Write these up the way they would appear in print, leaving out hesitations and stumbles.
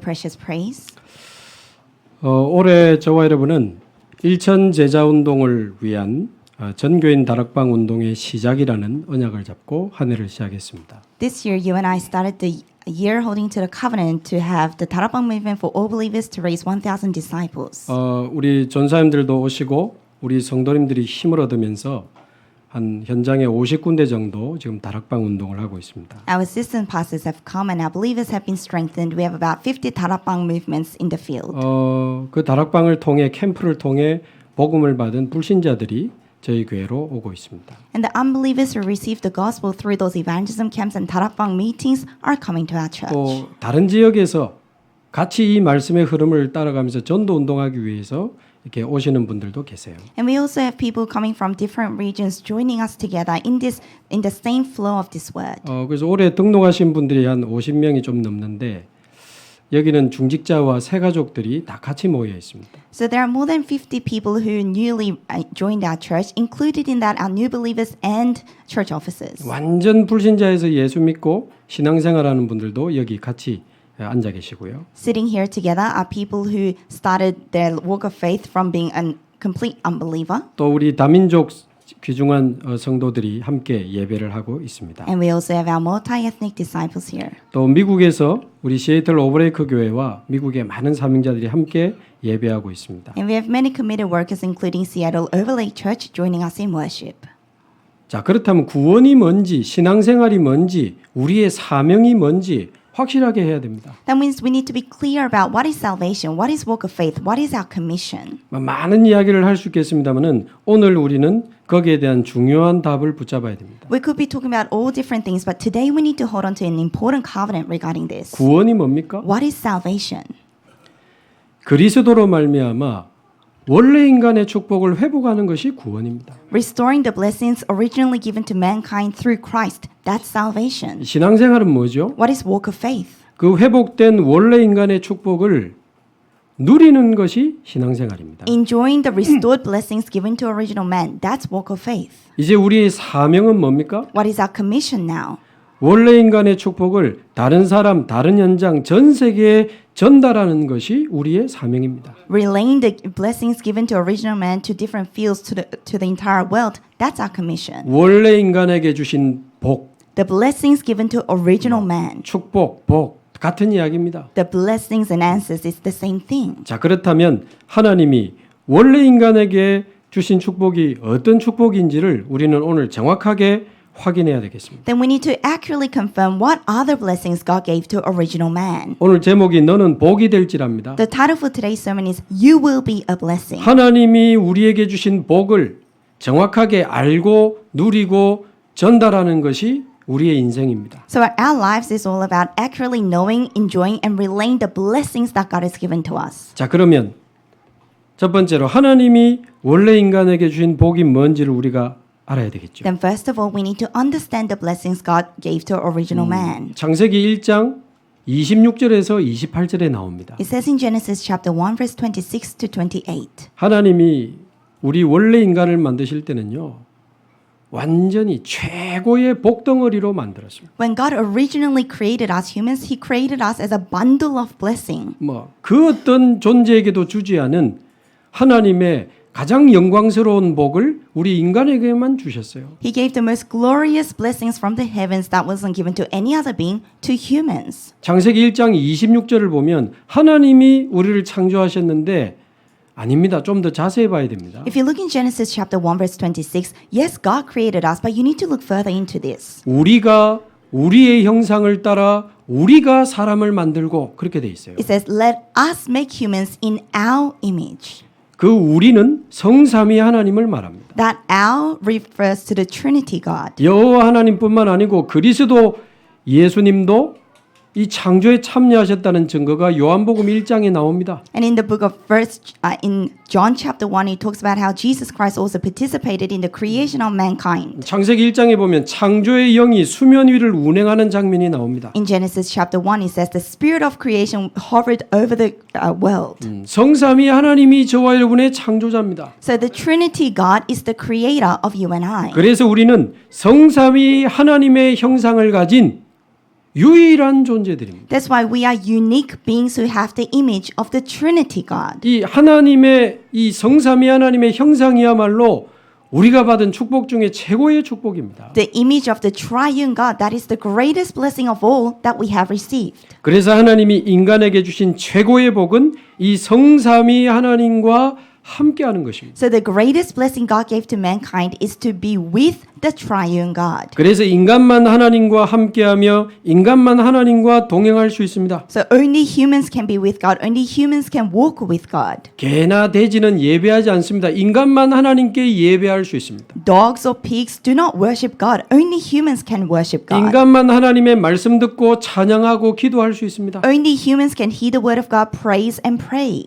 precious praise. 올해 저와 여러분은 일천 제자 운동을 위한 전교인 다락방 운동의 시작이라는 언약을 잡고 한 해를 시작했습니다. This year, you and I started the year holding to the covenant to have the Darabang movement for all believers to raise 1,000 disciples. 우리 전사님들도 오시고 우리 성도님들이 힘을 얻으면서 한 현장에 50군데 정도 지금 다락방 운동을 하고 있습니다. Our assistant pastors have come and our believers have been strengthened. We have about 50 Darabang movements in the field. 그 다락방을 통해 캠프를 통해 복음을 받은 불신자들이 저희 교회로 오고 있습니다. And the unbelievers who received the gospel through those evangelism camps and Darabang meetings are coming to our church. 또 다른 지역에서 같이 이 말씀의 흐름을 따라가면서 전도 운동하기 위해서 이렇게 오시는 분들도 계세요. And we also have people coming from different regions joining us together in the same flow of this word. 그래서 올해 등록하신 분들이 한 50명이 좀 넘는데 여기는 중직자와 새가족들이 다 같이 모여 있습니다. So there are more than 50 people who newly joined our church, included in that our new believers and church officers. 완전 불신자에서 예수 믿고 신앙생활하는 분들도 여기 같이 앉아 계시고요. Sitting here together are people who started their walk of faith from being a complete unbeliever. 또 우리 다민족 귀중한 성도들이 함께 예배를 하고 있습니다. And we also have our multi-ethnic disciples here. 또 미국에서 우리 시애틀 오버레이크 교회와 미국의 많은 사명자들이 함께 예배하고 있습니다. And we have many committed workers including Seattle Overlake Church joining us in worship. 자, 그렇다면 구원이 뭔지, 신앙생활이 뭔지, 우리의 사명이 뭔지 확실하게 해야 됩니다. That means we need to be clear about what is salvation, what is walk of faith, what is our commission. 많은 이야기를 할 수 있겠습니다만은 오늘 우리는 거기에 대한 중요한 답을 붙잡아야 됩니다. We could be talking about all different things, but today we need to hold on to an important covenant regarding this. 구원이 뭡니까? What is salvation? 그리스도로 말미암아 원래 인간의 축복을 회복하는 것이 구원입니다. Restoring the blessings originally given to mankind through Christ. That's salvation. 신앙생활은 뭐죠? What is walk of faith? 그 회복된 원래 인간의 축복을 누리는 것이 신앙생활입니다. Enjoying the restored blessings given to original man. That's walk of faith. 이제 우리의 사명은 뭡니까? What is our commission now? 원래 인간의 축복을 다른 사람, 다른 현장, 전 세계에 전달하는 것이 우리의 사명입니다. Relaying the blessings given to original man to different fields to the entire world. That's our commission. 원래 인간에게 주신 복, The blessings given to original man. 축복, 복 같은 이야기입니다. The blessings and answers is the same thing. 자, 그렇다면 하나님이 원래 인간에게 주신 축복이 어떤 축복인지를 우리는 오늘 정확하게 확인해야 되겠습니다. Then we need to accurately confirm what other blessings God gave to original man. 오늘 제목이 너는 복이 될지랍니다. The title for today's sermon is You Will Be a Blessing. 하나님이 우리에게 주신 복을 정확하게 알고 누리고 전달하는 것이 우리의 인생입니다. So our lives is all about accurately knowing, enjoying, and relaying the blessings that God has given to us. 자, 그러면 첫 번째로 하나님이 원래 인간에게 주신 복이 뭔지를 우리가 알아야 되겠죠. Then first of all, we need to understand the blessings God gave to original man. 창세기 1장 26절에서 28절에 나옵니다. It says in Genesis chapter 1 verse 26 to 28. 하나님이 우리 원래 인간을 만드실 때는요. 완전히 최고의 복덩어리로 만들었습니다. When God originally created us humans, He created us as a bundle of blessing. 그 어떤 존재에게도 주지 않은 하나님의 가장 영광스러운 복을 우리 인간에게만 주셨어요. He gave the most glorious blessings from the heavens that wasn't given to any other being to humans. 창세기 1장 26절을 보면 하나님이 우리를 창조하셨는데 아닙니다. 좀 더 자세히 봐야 됩니다. If you look in Genesis chapter 1 verse 26, yes, God created us, but you need to look further into this. 우리가 우리의 형상을 따라 우리가 사람을 만들고 그렇게 돼 있어요. It says, let us make humans in our image. 그 우리는 성삼위 하나님을 말합니다. That our refers to the Trinity God. 여호와 하나님뿐만 아니고 그리스도 예수님도 이 창조에 참여하셨다는 증거가 요한복음 1장에 나옵니다. And in the book of in John chapter 1, he talks about how Jesus Christ also participated in the creation of mankind. 창세기 1장에 보면 창조의 영이 수면 위를 운행하는 장면이 나옵니다. In Genesis chapter 1, it says the spirit of creation hovered over the world. 성삼위 하나님이 저와 여러분의 창조자입니다. So the Trinity God is the creator of you and I. 그래서 우리는 성삼위 하나님의 형상을 가진 유일한 존재들입니다. That's why we are unique beings who have the image of the Trinity God. 이 하나님의 이 성삼위 하나님의 형상이야말로 우리가 받은 축복 중에 최고의 축복입니다. The image of the triune God, that is the greatest blessing of all that we have received. 그래서 하나님이 인간에게 주신 최고의 복은 이 성삼위 하나님과 함께하는 것입니다. So the greatest blessing God gave to mankind is to be with the triune God. 그래서 인간만 하나님과 함께하며 인간만 하나님과 동행할 수 있습니다. So only humans can be with God. Only humans can walk with God. 개나 돼지는 예배하지 않습니다. 인간만 하나님께 예배할 수 있습니다. Dogs or pigs do not worship God. Only humans can worship God. 인간만 하나님의 말씀 듣고 찬양하고 기도할 수 있습니다. Only humans can hear the word of God, praise and pray.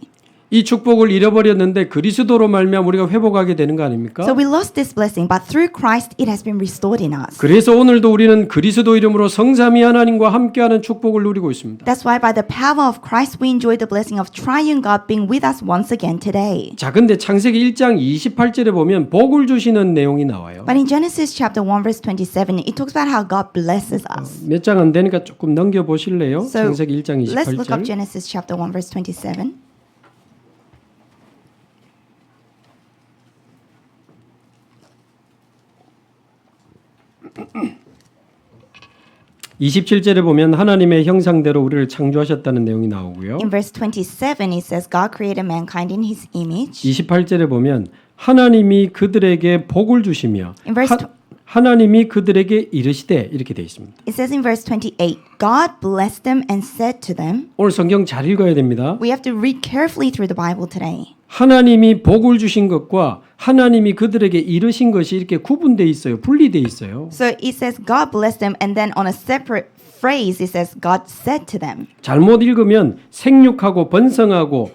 이 축복을 잃어버렸는데 그리스도로 말미암아 우리가 회복하게 되는 거 아닙니까? So we lost this blessing, but through Christ it has been restored in us. 그래서 오늘도 우리는 그리스도 이름으로 성삼위 하나님과 함께하는 축복을 누리고 있습니다. That's why by the power of Christ we enjoy the blessing of triune God being with us once again today. 자, 근데 창세기 1장 28절에 보면 복을 주시는 내용이 나와요. But in Genesis chapter 1 verse 27, it talks about how God blesses us. 몇 장 안 되니까 조금 넘겨 보실래요? So 창세기 1장 let's look up 28절. Genesis chapter 1 verse 27. 27절에 보면 하나님의 형상대로 우리를 창조하셨다는 내용이 나오고요. In verse 27 it says God created mankind in his image. 28절에 보면 하나님이 그들에게 복을 주시며 In verse 하나님이 그들에게 이르시되 이렇게 되어 있습니다. It says in verse 28, God blessed them and said to them. 오늘 성경 잘 읽어야 됩니다. We have to read carefully through the Bible today. 하나님이 복을 주신 것과 하나님이 그들에게 이르신 것이 이렇게 구분되어 있어요. 분리되어 있어요. So it says God blessed them and then on a separate phrase it says God said to them. 잘못 읽으면 생육하고 번성하고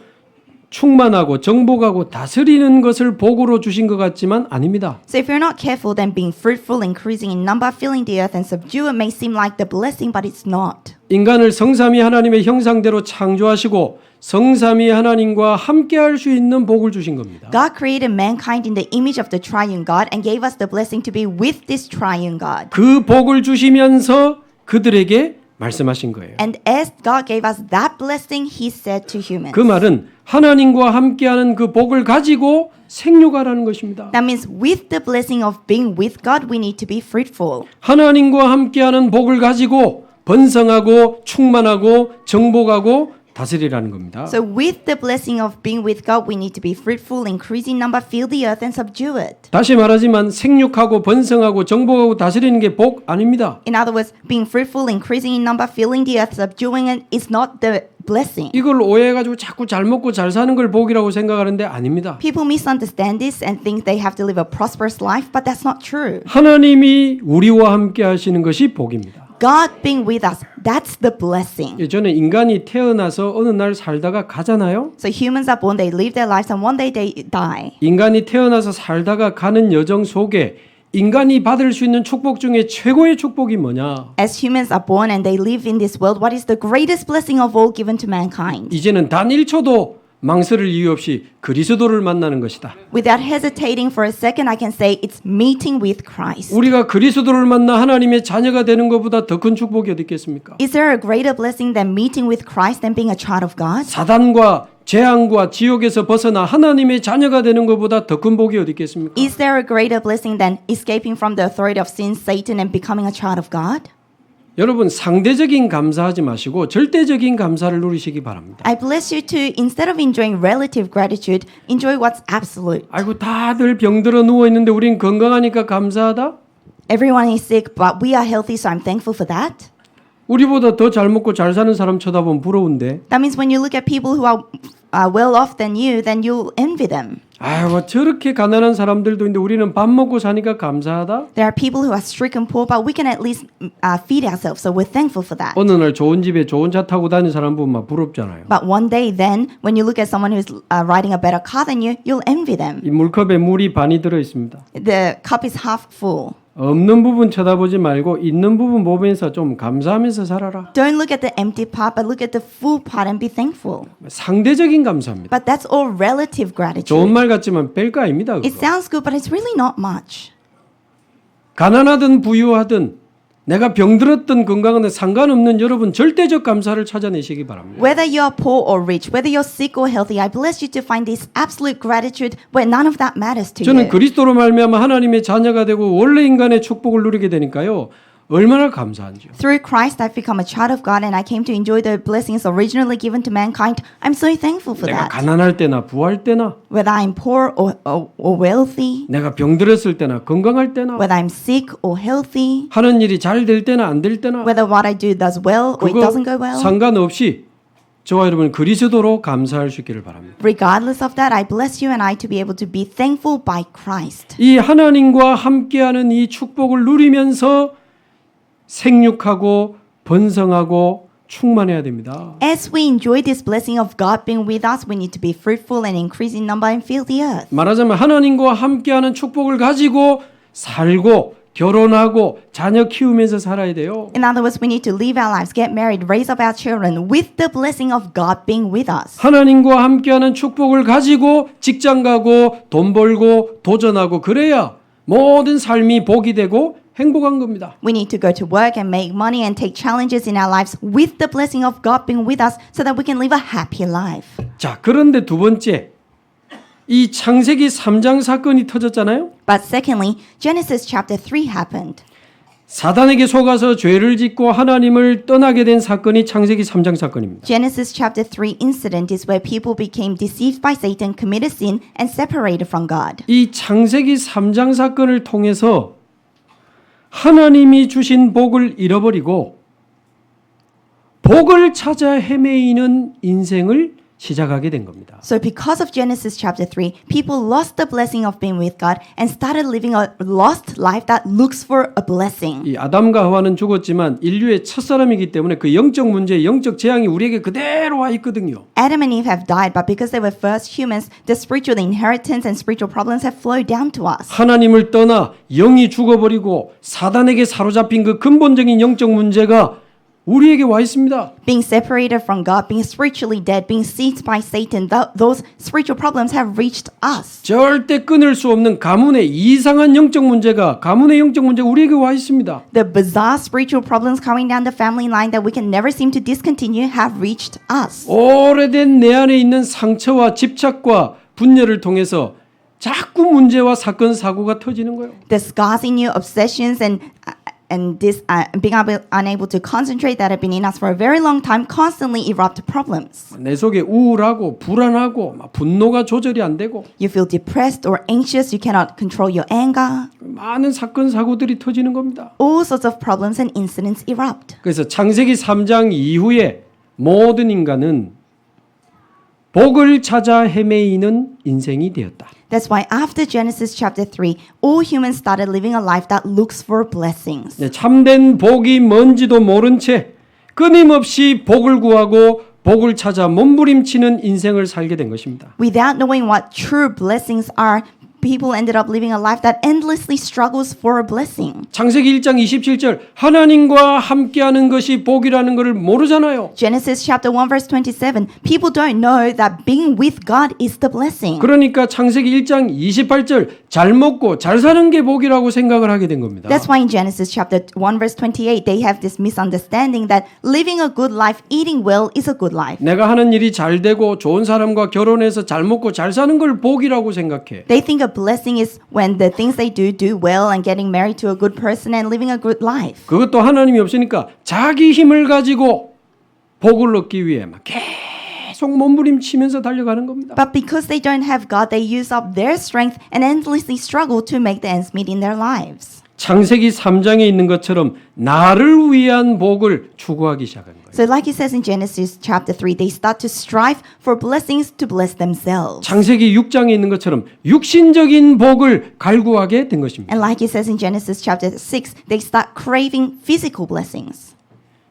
충만하고 정복하고 다스리는 것을 복으로 주신 것 같지만 아닙니다. So if you're not careful, then being fruitful, increasing in number, filling the earth and subdue it may seem like the blessing, but it's not. 인간을 성삼위 하나님의 형상대로 창조하시고 성삼위 하나님과 함께할 수 있는 복을 주신 겁니다. God created mankind in the image of the triune God and gave us the blessing to be with this triune God. 그 복을 주시면서 그들에게 말씀하신 거예요. And as God gave us that blessing, He said to humans. 그 말은 하나님과 함께하는 그 복을 가지고 생육하라는 것입니다. That means with the blessing of being with God, we need to be fruitful. 하나님과 함께하는 복을 가지고 번성하고 충만하고 정복하고 다스리라는 겁니다. So with the blessing of being with God, we need to be fruitful, increase in number, fill the earth and subdue it. 다시 말하지만 생육하고 번성하고 정복하고 다스리는 게 복 아닙니다. In other words, being fruitful, increasing in number, filling the earth, subduing it is not the blessing. 이걸 오해해가지고 자꾸 잘 먹고 잘 사는 걸 복이라고 생각하는데 아닙니다. People misunderstand this and think they have to live a prosperous life, but that's not true. 하나님이 우리와 함께 하시는 것이 복입니다. God being with us, that's the blessing. 예전에 인간이 태어나서 어느 날 살다가 가잖아요. So humans are born, they live their lives, and one day they die. 인간이 태어나서 살다가 가는 여정 속에 인간이 받을 수 있는 축복 중에 최고의 축복이 뭐냐? As humans are born and they live in this world, what is the greatest blessing of all given to mankind? 이제는 단 1초도 망설일 이유 없이 그리스도를 만나는 것이다. Without hesitating for a second, I can say it's meeting with Christ. 우리가 그리스도를 만나 하나님의 자녀가 되는 것보다 더 큰 축복이 어디 있겠습니까? Is there a greater blessing than meeting with Christ than being a child of God? 사단과 재앙과 지옥에서 벗어나 하나님의 자녀가 되는 것보다 더 큰 복이 어디 있겠습니까? Is there a greater blessing than escaping from the authority of sin, Satan, and becoming a child of God? 여러분 상대적인 감사하지 마시고 절대적인 감사를 누리시기 바랍니다. I bless you to, instead of enjoying relative gratitude, enjoy what's absolute. 아이고 다들 병들어 누워 있는데 우린 건강하니까 감사하다? Everyone is sick, but we are healthy, so I'm thankful for that. 우리보다 더 잘 먹고 잘 사는 사람 쳐다보면 부러운데. That means when you look at people who are well off than you, then you'll envy them. 아이고 저렇게 가난한 사람들도 있는데 우리는 밥 먹고 사니까 감사하다? There are people who are stricken poor, but we can at least feed ourselves, so we're thankful for that. 어느 날 좋은 집에 좋은 차 타고 다니는 사람 보면 막 부럽잖아요. But one day then, when you look at someone who's riding a better car than you, you'll envy them. 이 물컵에 물이 반이 들어 있습니다. The cup is half full. 없는 부분 쳐다보지 말고 있는 부분 보면서 좀 감사하면서 살아라. Don't look at the empty part, but look at the full part and be thankful. 상대적인 감사입니다. But that's all relative gratitude. 좋은 말 같지만 별거 아닙니다. It 그거. sounds good, but it's really not much. 가난하든 부유하든 내가 병들었던 건강은 상관없는 여러분 절대적 감사를 찾아내시기 바랍니다. Whether you are poor or rich, whether you're sick or healthy, I bless you to find this absolute gratitude where none of that matters to 저는 you. 그리스도로 말미암아 하나님의 자녀가 되고 원래 인간의 축복을 누리게 되니까요. 얼마나 감사한지요. Through Christ, I've become a child of God and I came to enjoy the blessings originally given to mankind. I'm so thankful for 내가 that. 가난할 때나 부할 때나 Whether I'm poor or wealthy, 내가 병들었을 때나 건강할 때나 whether I'm sick or healthy, 하는 일이 잘 될 때나 안 될 때나 whether what I do does well or it 그거 doesn't go well. 상관없이 저와 여러분 그리스도로 감사할 수 있기를 바랍니다. Regardless of that, I bless you and I to be able to be thankful by Christ. 이 하나님과 함께하는 이 축복을 누리면서 생육하고 번성하고 충만해야 됩니다. As we enjoy this blessing of God being with us, we need to be fruitful and increase in number and fill the earth. 말하자면 하나님과 함께하는 축복을 가지고 살고 결혼하고 자녀 키우면서 살아야 돼요. In other words, we need to live our lives, get married, raise up our children with the blessing of God being with us. 하나님과 함께하는 축복을 가지고 직장 가고 돈 벌고 도전하고 그래야 모든 삶이 복이 되고 행복한 겁니다. We need to go to work and make money and take challenges in our lives with the blessing of God being with us so that we can live a happy life. 자, 그런데 두 번째, 이 창세기 3장 사건이 터졌잖아요. But secondly, Genesis chapter 3 happened. 사단에게 속아서 죄를 짓고 하나님을 떠나게 된 사건이 창세기 3장 사건입니다. Genesis chapter 3 incident is where people became deceived by Satan, committed sin, and separated from God. 이 창세기 3장 사건을 통해서 하나님이 주신 복을 잃어버리고 복을 찾아 헤매이는 인생을 시작하게 된 겁니다. So because of Genesis chapter 3, people lost the blessing of being with God and started living a lost life that looks for a blessing. 이 아담과 하와는 죽었지만 인류의 첫사람이기 때문에 그 영적 문제, 영적 재앙이 우리에게 그대로 와 있거든요. Adam and Eve have died, but because they were first humans, the spiritual inheritance and spiritual problems have flowed down to us. 하나님을 떠나 영이 죽어버리고 사단에게 사로잡힌 그 근본적인 영적 문제가 우리에게 와 있습니다. Being separated from God, being spiritually dead, being seized by Satan, those spiritual problems have reached us. 절대 끊을 수 없는 가문의 이상한 영적 문제가 가문의 영적 문제가 우리에게 와 있습니다. The bizarre spiritual problems coming down the family line that we can never seem to discontinue have reached us. 오래된 내 안에 있는 상처와 집착과 분열을 통해서 자꾸 문제와 사건 사고가 터지는 거예요. The scars in you, obsessions, and being unable to concentrate that have been in us for a very long time constantly erupt problems. 내 속에 우울하고 불안하고 막 분노가 조절이 안 되고 You feel depressed or anxious. You cannot control your anger. 많은 사건 사고들이 터지는 겁니다. All sorts of problems and incidents erupt. 그래서 창세기 3장 이후에 모든 인간은 복을 찾아 헤매이는 인생이 되었다. That's why after Genesis chapter 3, all humans started living a life that looks for blessings. 네, 참된 복이 뭔지도 모른 채 끊임없이 복을 구하고 복을 찾아 몸부림치는 인생을 살게 된 것입니다. Without knowing what true blessings are, people ended up living a life that endlessly struggles for a blessing. 창세기 1장 27절 하나님과 함께하는 것이 복이라는 것을 모르잖아요. Genesis chapter 1 verse 27, people don't know that being with God is the blessing. 그러니까 창세기 1장 28절 잘 먹고 잘 사는 게 복이라고 생각을 하게 된 겁니다. That's why in Genesis chapter 1 verse 28, they have this misunderstanding that living a good life, eating well is a good life. 내가 하는 일이 잘 되고 좋은 사람과 결혼해서 잘 먹고 잘 사는 걸 복이라고 생각해. They think a blessing is when the things they do well and getting married to a good person and living a good life. 그것도 하나님이 없으니까 자기 힘을 가지고 복을 얻기 위해 막 계속 몸부림치면서 달려가는 겁니다. But because they don't have God, they use up their strength and endlessly struggle to make the ends meet in their lives. 창세기 3장에 있는 것처럼 나를 위한 복을 추구하기 시작한 거예요. So like it says in Genesis chapter 3, they start to strive for blessings to bless themselves. 창세기 6장에 있는 것처럼 육신적인 복을 갈구하게 된 것입니다. And like it says in Genesis chapter 6, they start craving physical blessings.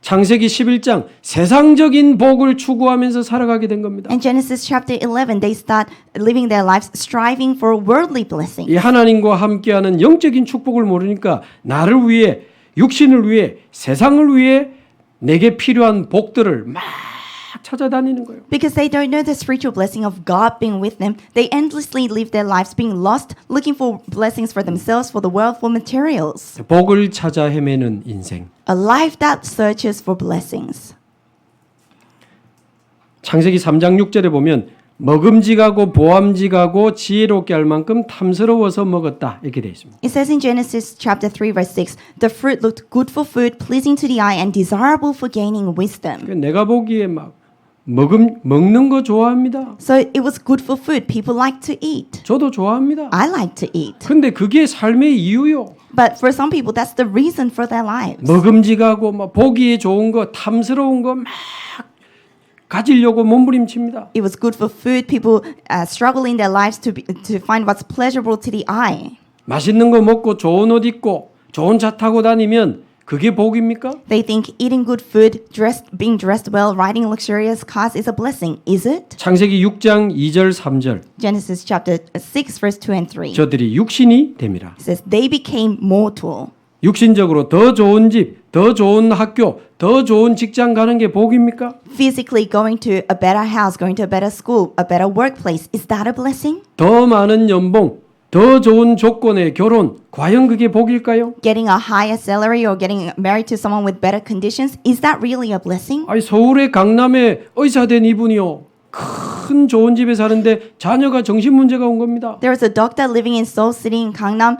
창세기 11장 세상적인 복을 추구하면서 살아가게 된 겁니다. And Genesis chapter 11, they start living their lives striving for worldly blessings. 이 하나님과 함께하는 영적인 축복을 모르니까 나를 위해 육신을 위해 세상을 위해 내게 필요한 복들을 막 찾아다니는 거예요. Because they don't know the spiritual blessing of God being with them, they endlessly live their lives being lost, looking for blessings for themselves, for the world, for materials. 복을 찾아 헤매는 인생. A life that searches for blessings. 창세기 3장 6절에 보면 먹음직하고 보암직하고 지혜롭게 할 만큼 탐스러워서 먹었다 이렇게 되어 있습니다. It says in Genesis chapter 3 verse 6, the fruit looked good for food, pleasing to the eye, and desirable for gaining wisdom. 내가 보기에 막 먹는 거 좋아합니다. So it was good for food. People like to eat. 저도 좋아합니다. I like to eat. 근데 그게 삶의 이유요. But for some people, that's the reason for their lives. 먹음직하고 막 보기에 좋은 거, 탐스러운 거 막 가지려고 몸부림칩니다. It was good for food. People struggle in their lives to find what's pleasurable to the eye. 맛있는 거 먹고 좋은 옷 입고 좋은 차 타고 다니면 그게 복입니까? They think eating good food, being dressed well, riding luxurious cars is a blessing. Is it? 창세기 6장 2절 3절 Genesis chapter 6 verse 2 and 3. 저들이 육신이 됨이라. It says they became mortal. 육신적으로 더 좋은 집, 더 좋은 학교, 더 좋은 직장 가는 게 복입니까? Physically going to a better house, going to a better school, a better workplace. Is that a blessing? 더 많은 연봉, 더 좋은 조건의 결혼, 과연 그게 복일까요? Getting a higher salary or getting married to someone with better conditions, is that really a blessing? 아니 서울의 강남에 의사 된 이분이요. 큰 좋은 집에 사는데 자녀가 정신 문제가 온 겁니다. There was a doctor living in Seoul City in Gangnam,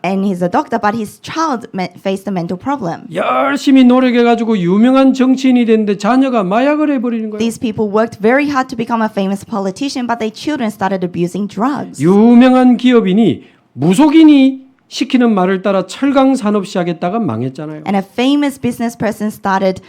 and he's a doctor, but his child faced a mental problem. 열심히 노력해가지고 유명한 정치인이 됐는데 자녀가 마약을 해버리는 거예요. These people worked very hard to become a famous politician, but their children started abusing drugs. 유명한 기업인이 무속인이 시키는 말을 따라 철강 산업 시작했다가 망했잖아요. And a famous business person started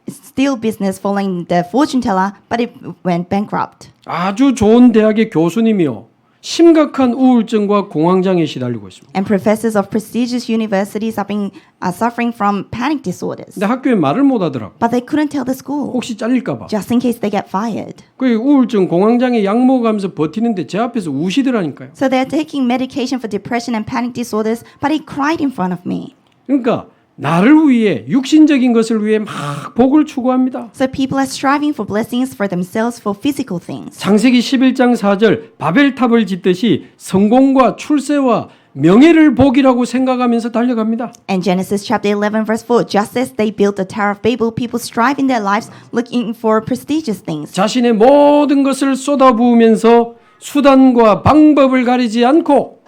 steel business following the fortune teller, but it went bankrupt. 아주 좋은 대학의 교수님이요. 심각한 우울증과 공황장애에 시달리고 있습니다. And professors of prestigious universities are suffering from panic disorders. 근데 학교에 말을 못 하더라고. But they couldn't tell the school, 혹시 잘릴까 봐. just in case they get fired. 그 우울증, 공황장애 약 먹어가면서 버티는데 제 앞에서 우시더라니까요. So they're taking medication for depression and panic disorders, but he cried in front of me. 그러니까 나를 위해 육신적인 것을 위해 막 복을 추구합니다. So people are striving for blessings for themselves for physical things. 창세기 11장 4절 바벨탑을 짓듯이 성공과 출세와 명예를 복이라고 생각하면서 달려갑니다. And Genesis chapter 11 verse 4, just as they built the Tower of Babel, people strive in their lives looking for prestigious things. 자신의 모든 것을 쏟아부으면서 수단과 방법을 가리지 않고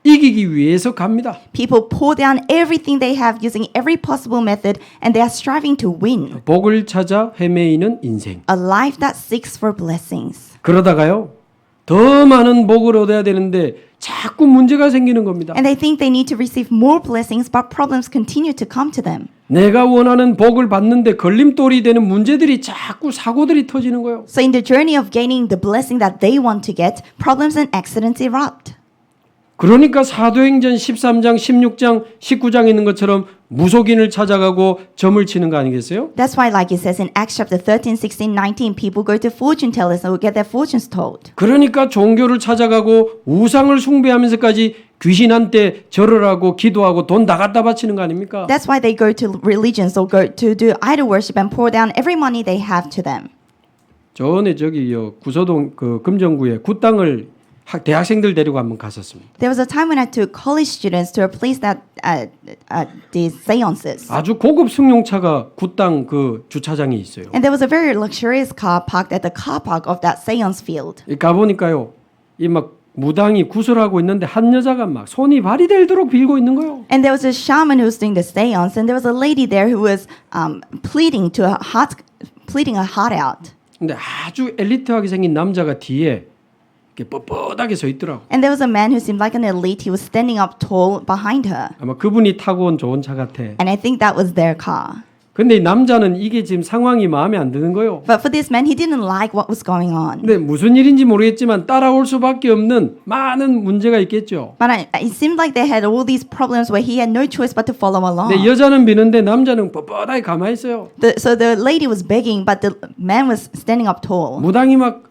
이기기 위해서 갑니다. People pour down everything they have using every possible method, and they are striving to win. 복을 찾아 헤매이는 인생. A life that seeks for blessings. 그러다가요. 더 많은 복을 얻어야 되는데 자꾸 문제가 생기는 겁니다. And they think they need to receive more blessings, but problems continue to come to them. 내가 원하는 복을 받는데 걸림돌이 되는 문제들이 자꾸 사고들이 터지는 거예요. So in the journey of gaining the blessing that they want to get, problems and accidents erupt. 그러니까 사도행전 13장, 16장, 19장에 있는 것처럼 무속인을 찾아가고 점을 치는 거 아니겠어요? That's why, like it says in Acts chapter 13, 16, 19, people go to fortune tellers and will get their fortunes told. 그러니까 종교를 찾아가고 우상을 숭배하면서까지 귀신한테 절을 하고 기도하고 돈 다 갖다 바치는 거 아닙니까? That's why they go to religions or go to do idol worship and pour down every money they have to them. 전에 구서동 그 금정구에 굿당을 대학생들 데리고 한번 갔었습니다. There was a time when I took college students to a place that did seances. 아주 고급 승용차가 굿당 그 주차장에 있어요. And there was a very luxurious car parked at the car park of that seance field. 가보니까요, 이 막 무당이 구슬하고 있는데 한 여자가 막 손이 발이 될 도록 빌고 있는 거예요. And there was a shaman who was doing the seance, and there was a lady there who was pleading her heart out. 근데 아주 엘리트하게 생긴 남자가 뒤에 이렇게 뻣뻣하게 서 있더라고. And there was a man who seemed like an elite. He was standing up tall behind her. 아마 그분이 타고 온 좋은 차 같아. And I think that was their car. 근데 이 남자는 이게 지금 상황이 마음에 안 드는 거예요. But for this man, he didn't like what was going on. 근데 무슨 일인지 모르겠지만 따라올 수밖에 없는 많은 문제가 있겠죠. But it seemed like they had all these problems where he had no choice but to follow 근데 along. 여자는 비는데 남자는 뻣뻣하게 가만히 있어요. So the lady was begging, but the man was standing up tall. 무당이 막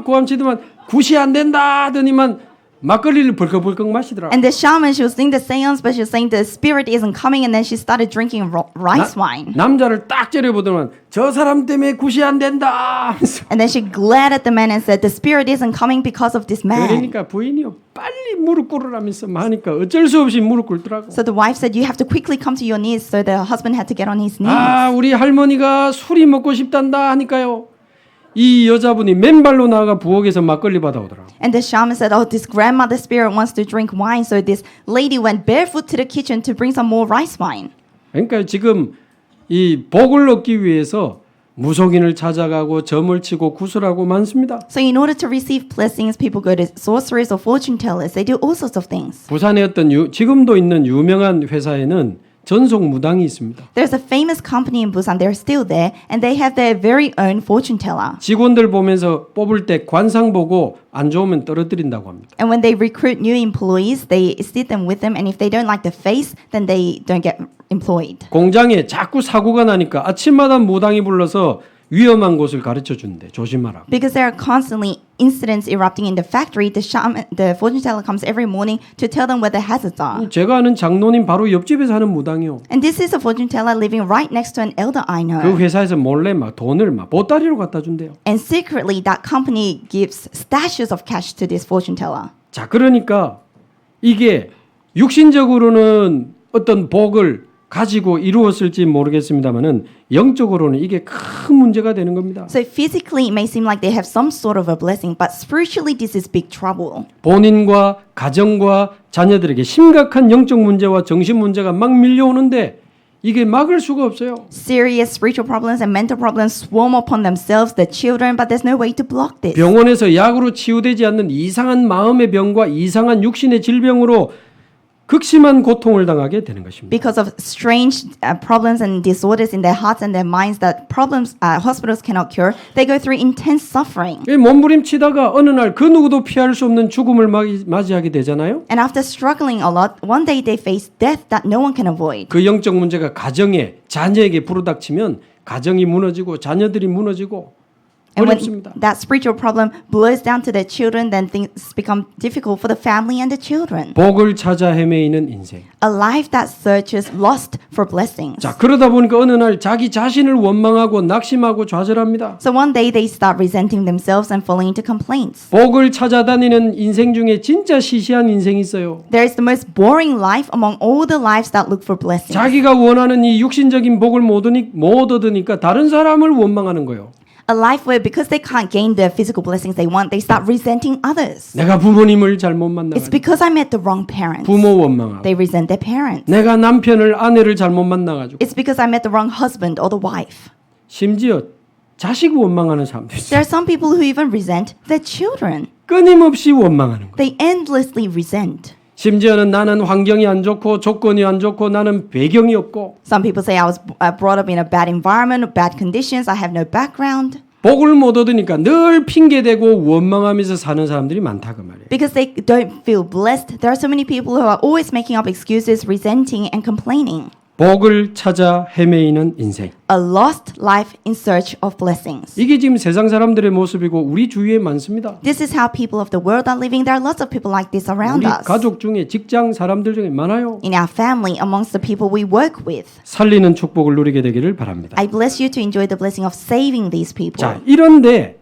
고함치더만 굿이 안 된다 하더니만 막걸리를 벌컥벌컥 마시더라. And the shaman, she was doing the seance, but she was saying the spirit isn't coming, and then she started drinking rice wine. 남자를 딱 째려보더만 저 사람 때문에 굿이 안 된다. 하면서. And then she glared at the man and said, the spirit isn't coming because of this man. 그러니까 부인이요 빨리 무릎 꿇으라면서 하니까 어쩔 수 없이 무릎 꿇더라고. So the wife said, you have to quickly come to your knees. So the husband had to get on his knees. 아 우리 할머니가 술이 먹고 싶단다 하니까요. 이 여자분이 맨발로 나가 부엌에서 막걸리 받아오더라고. And the shaman said, oh, this grandmother spirit wants to drink wine. So this lady went barefoot to the kitchen to bring some more rice wine. 그러니까 지금 이 복을 얻기 위해서 무속인을 찾아가고 점을 치고 구슬하고 많습니다. So in order to receive blessings, people go to sorcerers or fortune tellers. They do all sorts of things. 부산에 어떤 지금도 있는 유명한 회사에는 전속 무당이 있습니다. There's a famous company in Busan. They're still there, and they have their very own fortune teller. 직원들 보면서 뽑을 때 관상 보고 안 좋으면 떨어뜨린다고 합니다. And when they recruit new employees, they sit them with them, and if they don't like the face, then they don't get employed. 공장에 자꾸 사고가 나니까 아침마다 무당이 불러서 위험한 곳을 가르쳐 준대. 조심하라고. Because there are constantly incidents erupting in the factory, the fortune teller comes every morning to tell them where the hazards are. 제가 아는 장로님 바로 옆집에 사는 무당이요. And this is a fortune teller living right next to an elder I know. 그 회사에서 몰래 막 돈을 막 보따리로 갖다 준대요. And secretly, that company gives stashes of cash to this fortune teller. 자, 그러니까 이게 육신적으로는 어떤 복을 가지고 이루었을지 모르겠습니다만은 영적으로는 이게 큰 문제가 되는 겁니다. So physically, it may seem like they have some sort of a blessing, but spiritually, this is big trouble. 본인과 가정과 자녀들에게 심각한 영적 문제와 정신 문제가 막 밀려오는데 이게 막을 수가 없어요. Serious spiritual problems and mental problems swarm upon themselves, the children, but there's no way to block this. 병원에서 약으로 치유되지 않는 이상한 마음의 병과 이상한 육신의 질병으로 극심한 고통을 당하게 되는 것입니다. Because of strange problems and disorders in their hearts and their minds that hospitals cannot cure, they go through intense suffering. 몸부림치다가 어느 날 그 누구도 피할 수 없는 죽음을 맞이하게 되잖아요. And after struggling a lot, one day they face death that no one can avoid. 그 영적 문제가 가정에 자녀에게 불어닥치면 가정이 무너지고 자녀들이 무너지고 And when 어렵습니다. that spiritual problem blows down to the children, then things become difficult for the family and the children. 복을 찾아 헤매이는 인생. A life that searches lost for blessings. 자, 그러다 보니까 어느 날 자기 자신을 원망하고 낙심하고 좌절합니다. So one day they start resenting themselves and falling into complaints. 복을 찾아다니는 인생 중에 진짜 시시한 인생이 있어요. There is the most boring life among all the lives that look for blessings. 자기가 원하는 이 육신적인 복을 못 얻으니까 다른 사람을 원망하는 거예요. A life where because they can't gain the physical blessings they want, they start resenting others. 내가 부모님을 잘못 It's 만나가지고 because I met the wrong parents. 부모 원망하고 They resent their parents. 내가 남편을 아내를 잘못 만나가지고 It's because I met the wrong husband or the wife. 심지어 자식 원망하는 사람도 있어요. There are some people who even resent their children. 끊임없이 원망하는 거예요. They endlessly resent. 심지어는 나는 환경이 안 좋고 조건이 안 좋고 나는 배경이 없고 Some people say I was brought up in a bad environment, bad conditions, I have no background. 복을 못 얻으니까 늘 핑계대고 원망하면서 사는 사람들이 많다 그 말이에요. Because they don't feel blessed, there are so many people who are always making up excuses, resenting and complaining. 복을 찾아 헤매이는 인생. A lost life in search of blessings. 이게 지금 세상 사람들의 모습이고 우리 주위에 많습니다. This is how people of the world are living. There are lots of people like this around 우리 us. 가족 중에 직장 사람들 중에 많아요. In our family, amongst the people we work with. 살리는 축복을 누리게 되기를 바랍니다. I bless you to enjoy the blessing of saving these people. 자, 이런데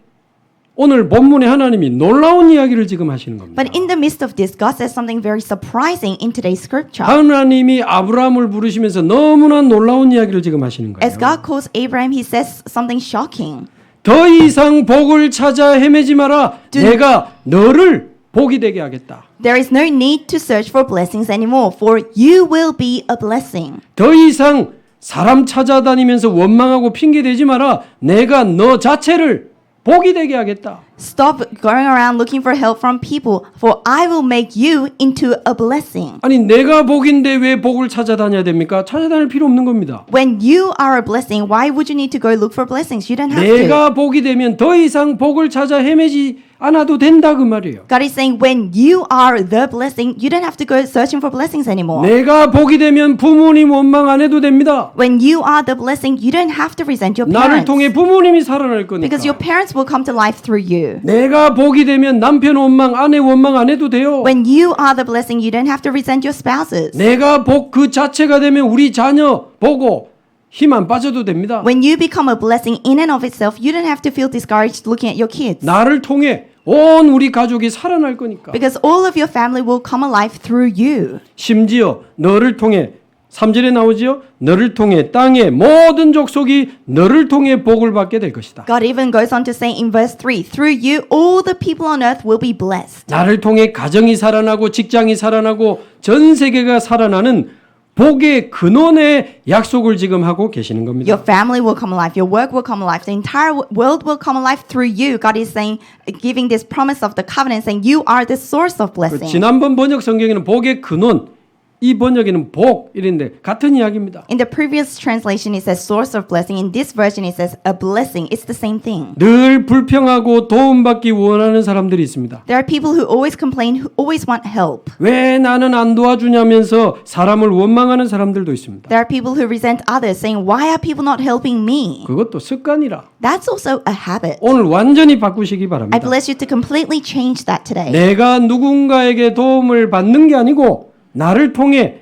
오늘 본문에 하나님이 놀라운 이야기를 지금 하시는 겁니다. But in the midst of this, God says something very surprising in today's scripture. 하나님이 아브라함을 부르시면서 너무나 놀라운 이야기를 지금 하시는 거예요. As God calls Abraham, he says something shocking. 더 이상 복을 찾아 헤매지 마라. 내가 너를 복이 되게 하겠다. There is no need to search for blessings anymore, for you will be a blessing. 더 이상 사람 찾아다니면서 원망하고 핑계대지 마라. 내가 너 자체를 복이 되게 하겠다. Stop going around looking for help from people, for I will make you into a blessing. 아니 내가 복인데 왜 복을 찾아다녀야 됩니까? 찾아다닐 필요 없는 겁니다. When you are a blessing, why would you need to go look for blessings? You don't have to. 내가 복이 되면 더 이상 복을 찾아 헤매지 않아도 된다 그 말이에요. God is saying when you are the blessing, you don't have to go searching for blessings anymore. 내가 복이 되면 부모님 원망 안 해도 됩니다. When you are the blessing, you don't have to resent your 나를 parents. 통해 부모님이 살아날 거니까. Because your parents will come to life through you. 내가 복이 되면 남편 원망, 아내 원망 안 해도 돼요. When you are the blessing, you don't have to resent your spouses. 내가 복 그 자체가 되면 우리 자녀 보고 힘 안 빠져도 됩니다. When you become a blessing in and of itself, you don't have to feel discouraged looking at your kids. 나를 통해 온 우리 가족이 살아날 거니까. Because all of your family will come alive through you. 심지어 너를 통해 3절에 나오지요. 너를 통해 땅의 모든 족속이 너를 통해 복을 받게 될 것이다. God even goes on to say in verse 3, through you all the people on earth will be blessed. 나를 통해 가정이 살아나고 직장이 살아나고 전 세계가 살아나는 복의 근원의 약속을 지금 하고 계시는 겁니다. Your family will come alive, your work will come alive, the entire world will come alive through you. God is saying, giving this promise of the covenant, saying you are the source of blessing. 지난번 번역 성경에는 복의 근원, 이 번역에는 복 이랬는데 같은 이야기입니다. In the previous translation, it says source of blessing. In this version, it says a blessing. It's the same thing. 늘 불평하고 도움받기 원하는 사람들이 있습니다. There are people who always complain, who always want help. 왜 나는 안 도와주냐면서 사람을 원망하는 사람들도 있습니다. There are people who resent others, saying, why are people not helping me? 그것도 습관이라. That's also a habit. 오늘 완전히 바꾸시기 I 바랍니다. bless you to completely change that today. 내가 누군가에게 도움을 받는 게 아니고 나를 통해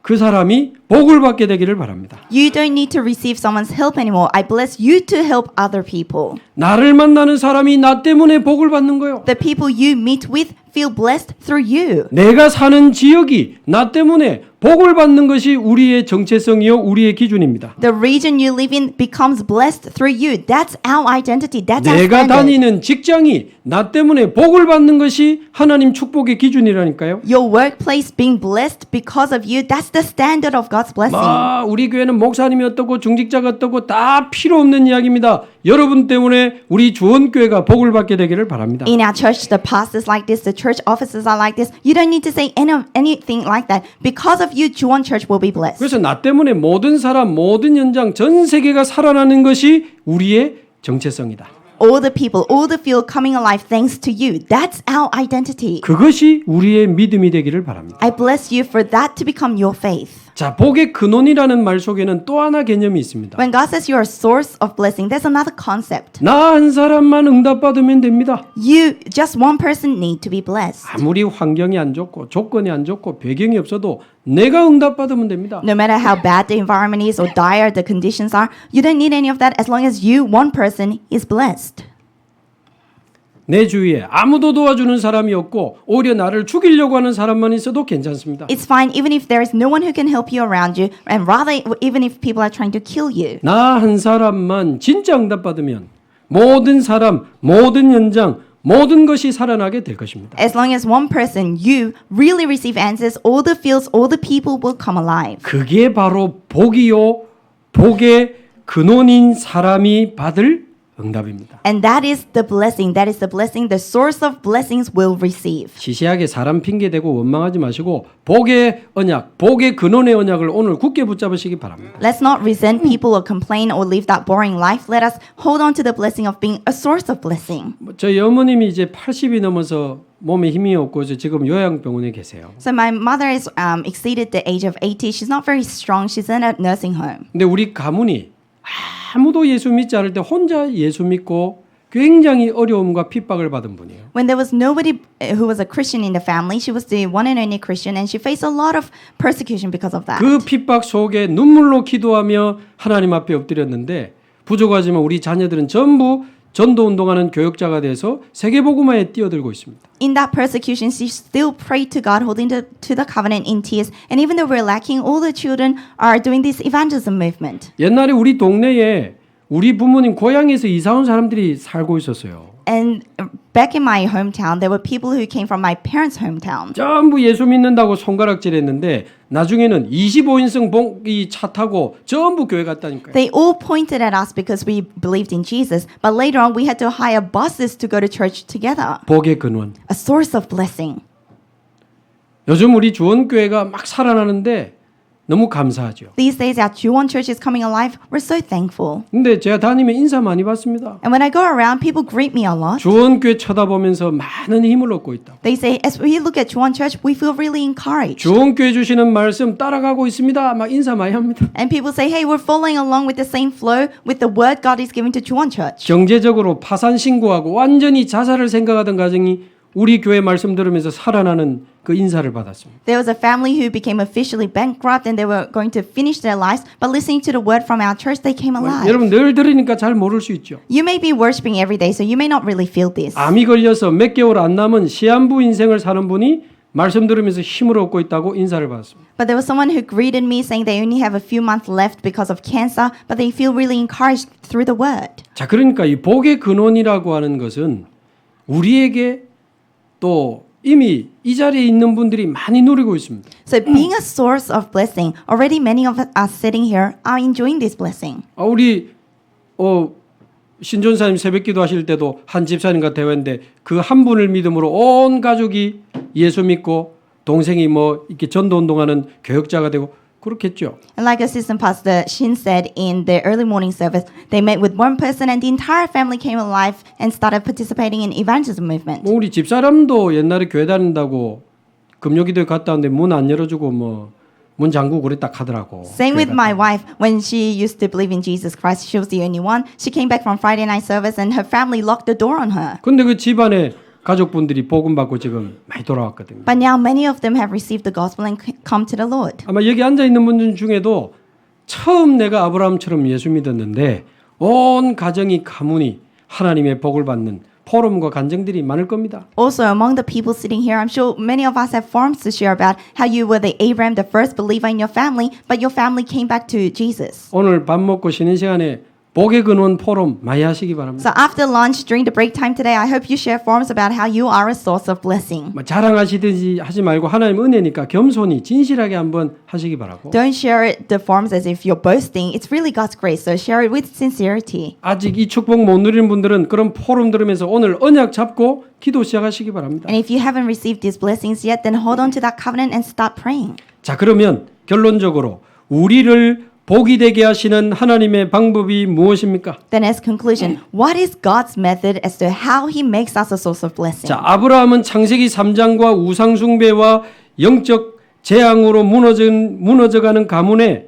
그 사람이 복을 받게 되기를 바랍니다. You don't need to receive someone's help anymore. I bless you to help other people. 나를 만나는 사람이 나 때문에 복을 받는 거요. The people you meet with feel blessed through you. 내가 사는 지역이 나 때문에 복을 받는 것이 우리의 정체성이요 우리의 기준입니다. The region you live in becomes blessed through you. That's our identity. That's our 내가 standard. 다니는 직장이 나 때문에 복을 받는 것이 하나님 축복의 기준이라니까요. Your workplace being blessed because of you. That's the standard of God's blessing. 우리 교회는 목사님이 어떻고 중직자가 어떻고 다 필요 없는 이야기입니다. 여러분 때문에 우리 주원교회가 복을 받게 되기를 바랍니다. In our church, the pastors like this, the church officers are like this. You don't need to say anything like that. Because of you, Juwon Church will be blessed. 그래서 나 때문에 모든 사람, 모든 현장, 전 세계가 살아나는 것이 우리의 정체성이다. All the people, all the field coming alive thanks to you. That's our identity. 그것이 우리의 믿음이 되기를 바랍니다. I bless you for that to become your faith. 자, 복의 근원이라는 말 속에는 또 하나 개념이 있습니다. When God says you're a source of blessing, there's another concept. 나 한 사람만 응답받으면 됩니다. You, just one person need to be blessed. 아무리 환경이 안 좋고 조건이 안 좋고 배경이 없어도 내가 응답받으면 됩니다. No matter how bad the environment is or dire the conditions are, you don't need any of that as long as you, one person, is blessed. 내 주위에 아무도 도와주는 사람이 없고 오히려 나를 죽이려고 하는 사람만 있어도 괜찮습니다. It's fine even if there is no one who can help you around you, and rather even if people are trying to kill you. 나 한 사람만 진짜 응답받으면 모든 사람, 모든 현장, 모든 것이 살아나게 될 것입니다. As long as one person, you, really receive answers, all the fields, all the people will come alive. 그게 바로 복이요, 복의 근원인 사람이 받을 응답입니다. And that is the blessing. That is the blessing the source of blessings will receive. 시시하게 사람 핑계대고 원망하지 마시고 복의 언약, 복의 근원의 언약을 오늘 굳게 붙잡으시기 바랍니다. Let's not resent people or complain or live that boring life. Let us hold on to the blessing of being a source of blessing. 저희 어머님이 이제 80이 넘어서 몸에 힘이 없고 이제 지금 요양병원에 계세요. So my mother is exceeded the age of 80. She's not very strong. She's in a nursing home. 근데 우리 가문이 아무도 예수 믿지 않을 때 혼자 예수 믿고 굉장히 어려움과 핍박을 받은 분이에요. When there was nobody who was a Christian in the family, she was the one and only Christian, and she faced a lot of persecution because of that. 그 핍박 속에 눈물로 기도하며 하나님 앞에 엎드렸는데 부족하지만 우리 자녀들은 전부 전도 운동하는 교역자가 돼서 세계복음화에 뛰어들고 있습니다. In that persecution, she still prayed to God, holding to the covenant in tears. And even though we're lacking, all the children are doing this evangelism movement. 옛날에 우리 동네에 우리 부모님 고향에서 이사 온 사람들이 살고 있었어요. And back in my hometown, there were people who came from my parents' hometown. 전부 예수 믿는다고 손가락질했는데 나중에는 25인승 봉이 차 타고 전부 교회 갔다니까요. They all pointed at us because we believed in Jesus. But later on, we had to hire buses to go to church together. 복의 근원. A source of blessing. 요즘 우리 주원교회가 막 살아나는데 너무 감사하죠. These days, our Juwon church is coming alive. We're so thankful. 근데 제가 다니면 인사 많이 받습니다. And when I go around, people greet me a lot. 주원교회 쳐다보면서 많은 힘을 얻고 있다. They say, as we look at Juwon church, we feel really encouraged. 주원교회 주시는 말씀 따라가고 있습니다. 막 인사 많이 합니다. And people say, hey, we're following along with the same flow with the word God is giving to Juwon church. 경제적으로 파산 신고하고 완전히 자살을 생각하던 가정이 우리 교회 말씀 들으면서 살아나는 그 인사를 받았습니다. There was a family who became officially bankrupt and they were going to finish their lives, but listening to the word from our church, they came alive. 여러분 늘 들으니까 잘 모를 수 있죠. You may be worshiping every day, so you may not really feel this. 암이 걸려서 몇 개월 안 남은 시한부 인생을 사는 분이 말씀 들으면서 힘을 얻고 있다고 인사를 받았습니다. But there was someone who greeted me saying they only have a few months left because of cancer, but they feel really encouraged through the word. 자, 그러니까 이 복의 근원이라고 하는 것은 우리에게 또 이미 이 자리에 있는 분들이 많이 누리고 있습니다. So being a source of blessing, already many of us sitting here are enjoying this blessing. 우리 신전사님 새벽기도 하실 때도 한 집사님과 대화했는데 그 한 분을 믿음으로 온 가족이 예수 믿고 동생이 뭐 이렇게 전도 운동하는 교역자가 되고 그렇겠죠. And like Assistant Pastor Shin said in the early morning service, they met with one person and the entire family came alive and started participating in evangelism movement. 뭐 우리 집사람도 옛날에 교회 다닌다고 금요기도에 갔다 왔는데 문 안 열어주고 뭐 문 잠그고 그랬다 하더라고. Same with my wife. When she used to believe in Jesus Christ, she was the only one. She came back from Friday night service and her family locked the door on her. 근데 그 집안에 가족분들이 복음 받고 지금 많이 돌아왔거든요. But now many of them have received the gospel and come to the Lord. 아마 여기 앉아 있는 분들 중에도 처음 내가 아브라함처럼 예수 믿었는데 온 가정이 가문이 하나님의 복을 받는 포럼과 간증들이 많을 겁니다. Also, among the people sitting here, I'm sure many of us have forms to share about how you were the Abraham, the first believer in your family, but your family came back to Jesus. 오늘 밥 먹고 쉬는 시간에 복의 근원 포럼 많이 하시기 바랍니다. So after lunch, during the break time today, I hope you share forms about how you are a source of blessing. 뭐 자랑하시든지 하지 말고 하나님 은혜니까 겸손히 진실하게 한번 하시기 바라고. Don't share it, the forms as if you're boasting. It's really God's grace, so share it with sincerity. 아직 이 축복 못 누리는 분들은 그런 포럼 들으면서 오늘 언약 잡고 기도 시작하시기 바랍니다. And if you haven't received these blessings yet, then hold on to that covenant and start praying. 자, 그러면 결론적으로 우리를 복이 되게 하시는 하나님의 방법이 무엇입니까? Then as conclusion, what is God's method as to how he makes us a source of blessing? 자, 아브라함은 창세기 3장과 우상 숭배와 영적 재앙으로 무너져가는 가문에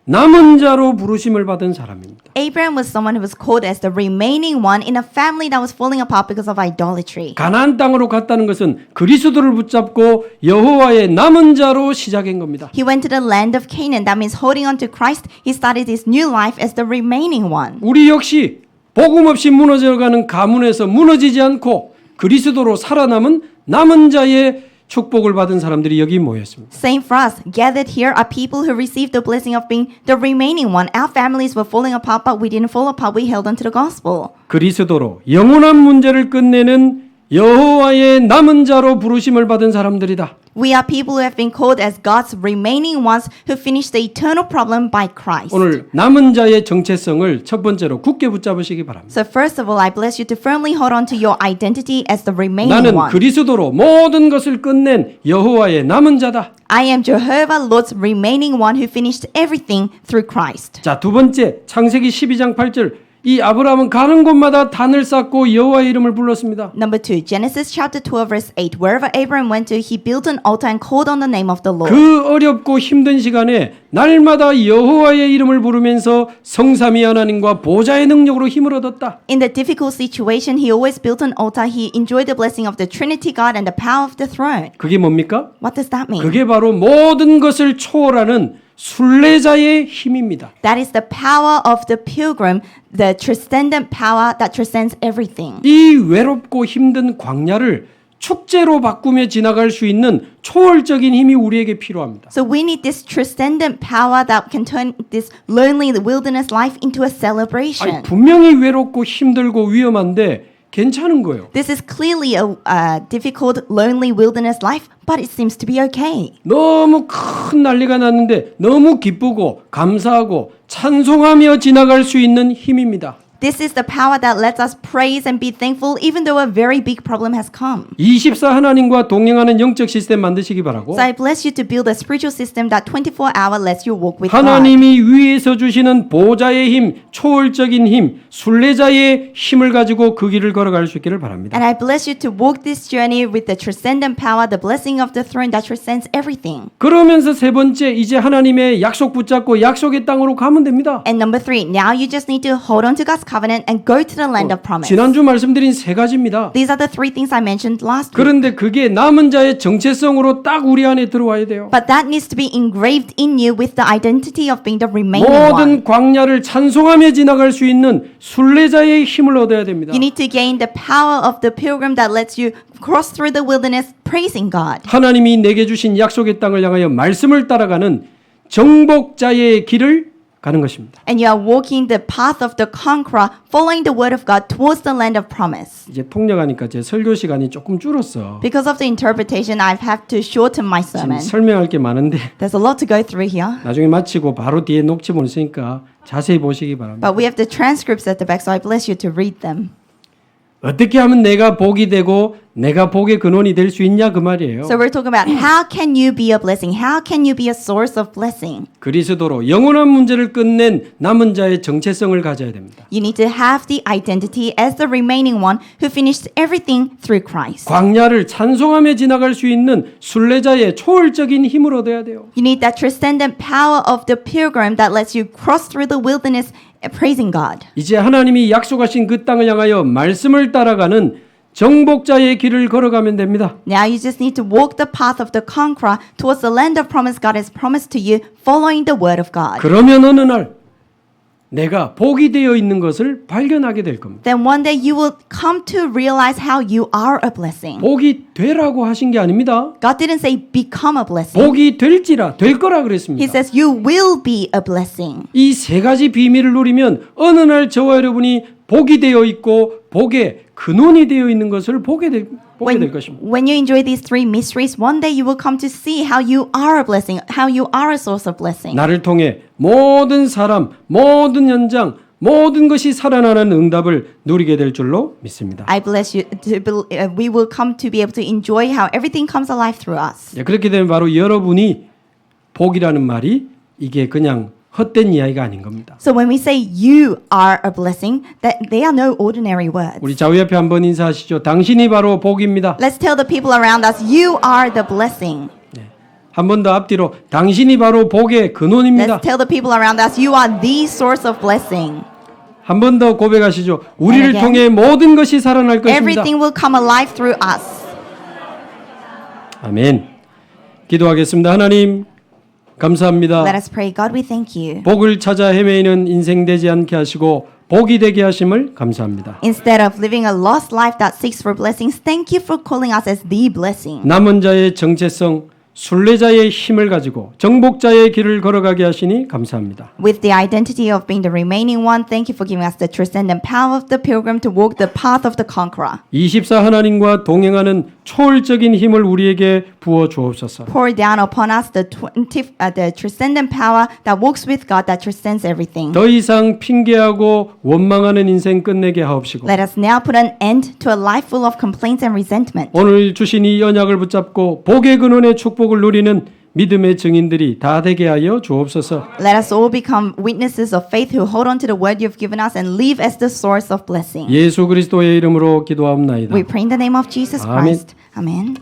남은 자로 부르심을 받은 사람입니다. Abraham was someone who was called as the remaining one in a family that was falling apart because of idolatry. 가나안 땅으로 갔다는 것은 그리스도를 붙잡고 여호와의 남은 자로 시작한 겁니다. He went to the land of Canaan. That means holding on to Christ, he started his new life as the remaining one. 우리 역시 복음 없이 무너져가는 가문에서 무너지지 않고 그리스도로 살아남은 남은 자의 축복을 받은 사람들이 여기 모였습니다. Same for us. Gathered here are people who received the blessing of being the remaining one. Our families were falling apart, but we didn't fall apart. We held on to the gospel. 그리스도로 영원한 문제를 끝내는 여호와의 남은 자로 부르심을 받은 사람들이다. We are people who have been called as God's remaining ones who finished the eternal problem by Christ. 오늘 남은 자의 정체성을 첫 번째로 굳게 붙잡으시기 바랍니다. So first of all, I bless you to firmly hold on to your identity as the remaining 나는 one. 그리스도로 모든 것을 끝낸 여호와의 남은 자다. I am Jehovah, Lord's remaining one who finished everything through Christ. 자, 두 번째 창세기 12장 8절 이 아브라함은 가는 곳마다 단을 쌓고 여호와의 이름을 불렀습니다. Number 2, Genesis chapter 12 verse 8. Wherever Abraham went to, he built an altar and called on the name of the Lord. 그 어렵고 힘든 시간에 날마다 여호와의 이름을 부르면서 성삼위 하나님과 보좌의 능력으로 힘을 얻었다. In the difficult situation, he always built an altar. He enjoyed the blessing of the Trinity God and the power of the throne. 그게 뭡니까? What does that mean? 그게 바로 모든 것을 초월하는 순례자의 힘입니다. That is the power of the pilgrim, the transcendent power that transcends everything. 이 외롭고 힘든 광야를 축제로 바꾸며 지나갈 수 있는 초월적인 힘이 우리에게 필요합니다. So we need this transcendent power that can turn this lonely wilderness life into a celebration. 분명히 외롭고 힘들고 위험한데 괜찮은 거예요. This is clearly a difficult, lonely wilderness life, but it seems to be okay. 너무 큰 난리가 났는데 너무 기쁘고 감사하고 찬송하며 지나갈 수 있는 힘입니다. This is the power that lets us praise and be thankful even though a very big problem has come. 24 하나님과 동행하는 영적 시스템 만드시기 바라고 So I bless you to build a spiritual system that 24-hour lets you walk with God. 하나님이 위에서 주시는 보좌의 힘, 초월적인 힘, 순례자의 힘을 가지고 그 길을 걸어갈 수 있기를 바랍니다. And I bless you to walk this journey with the transcendent power, the blessing of the throne that transcends everything. 그러면서 세 번째 이제 하나님의 약속 붙잡고 약속의 땅으로 가면 됩니다. And number 3, now you just need to hold on to God's covenant and go to the land of promise. 지난주 말씀드린 세 가지입니다. These are the 3 things I mentioned last week. 그런데 그게 남은 자의 정체성으로 딱 우리 안에 들어와야 돼요. But that needs to be engraved in you with the identity of being the remaining one. 모든 광야를 찬송하며 지나갈 수 있는 순례자의 힘을 얻어야 됩니다. You need to gain the power of the pilgrim that lets you cross through the wilderness praising God. 하나님이 내게 주신 약속의 땅을 향하여 말씀을 따라가는 정복자의 길을 가는 것입니다. And you are walking the path of the conqueror, following the word of God towards the land of promise. 이제 통역하니까 제 설교 시간이 조금 줄었어. Because of the interpretation, I've had to shorten my 지금 sermon. 설명할 게 많은데 There's a lot to go through here. 나중에 마치고 바로 뒤에 녹취본 있으니까 자세히 보시기 바랍니다. But we have the transcripts at the back, so I bless you to read them. 어떻게 하면 내가 복이 되고 내가 복의 근원이 될 수 있냐 그 말이에요. So we're talking about how can you be a blessing? How can you be a source of blessing? 그리스도로 영원한 문제를 끝낸 남은 자의 정체성을 가져야 됩니다. You need to have the identity as the remaining one who finished everything through Christ. 광야를 찬송하며 지나갈 수 있는 순례자의 초월적인 힘을 얻어야 돼요. You need that transcendent power of the pilgrim that lets you cross through the wilderness praising God. 이제 하나님이 약속하신 그 땅을 향하여 말씀을 따라가는 정복자의 길을 걸어가면 됩니다. Now you just need to walk the path of the conqueror towards the land of promise God has promised to you, following the word of God. 그러면 어느 날 내가 복이 되어 있는 것을 발견하게 될 겁니다. Then one day you will come to realize how you are a blessing. 복이 되라고 하신 게 아닙니다. God didn't say become a blessing. 복이 될지라 될 거라 He 그랬습니다. says you will be a blessing. 이 세 가지 비밀을 누리면 어느 날 저와 여러분이 복이 되어 있고 복의 근원이 되어 있는 것을 보게 될 것입니다. When you enjoy these 3 mysteries, one day you will come to see how you are a blessing, how you are a source of blessing. 나를 통해 모든 사람, 모든 현장, 모든 것이 살아나는 응답을 누리게 될 줄로 믿습니다. I bless you. We will come to be able to enjoy how everything comes alive through us. 예, 그렇게 되면 바로 여러분이 복이라는 말이 이게 그냥 헛된 이야기가 아닌 겁니다. So when we say you are a blessing, that they are no ordinary words. 우리 좌우 옆에 한번 인사하시죠. 당신이 바로 복입니다. Let's tell the people around us, you are the blessing. 한 번 더 앞뒤로 당신이 바로 복의 근원입니다. Let's tell the people around us, you are the source of blessing. 한 번 더 고백하시죠. 우리를 again. 통해 모든 것이 살아날 것입니다. Everything will come alive through us. 아멘. 기도하겠습니다. 하나님 감사합니다. Let us pray. God, we thank you. 복을 찾아 헤매이는 인생 되지 않게 하시고 복이 되게 하심을 감사합니다. Instead of living a lost life that seeks for blessings, thank you for calling us as the blessing. 남은 자의 정체성, 순례자의 힘을 가지고 정복자의 길을 걸어가게 하시니 감사합니다. With the identity of being the remaining one, thank you for giving us the transcendent power of the pilgrim to walk the path of the conqueror. 24 하나님과 동행하는 초월적인 힘을 우리에게 부어 주옵소서. Pour down upon us the transcendent power that walks with God that transcends everything. 더 이상 핑계하고 원망하는 인생 끝내게 하옵시고 Let us now put an end to a life full of complaints and resentment. 오늘 주신 이 언약을 붙잡고 복의 근원의 축복을 누리는 믿음의 증인들이 다 되게 하여 주옵소서. Let us all become witnesses of faith who hold on to the word you've given us and live as the source of blessing. 예수 그리스도의 이름으로 기도하옵나이다. We pray in the name of Jesus 아멘. Christ. Amen.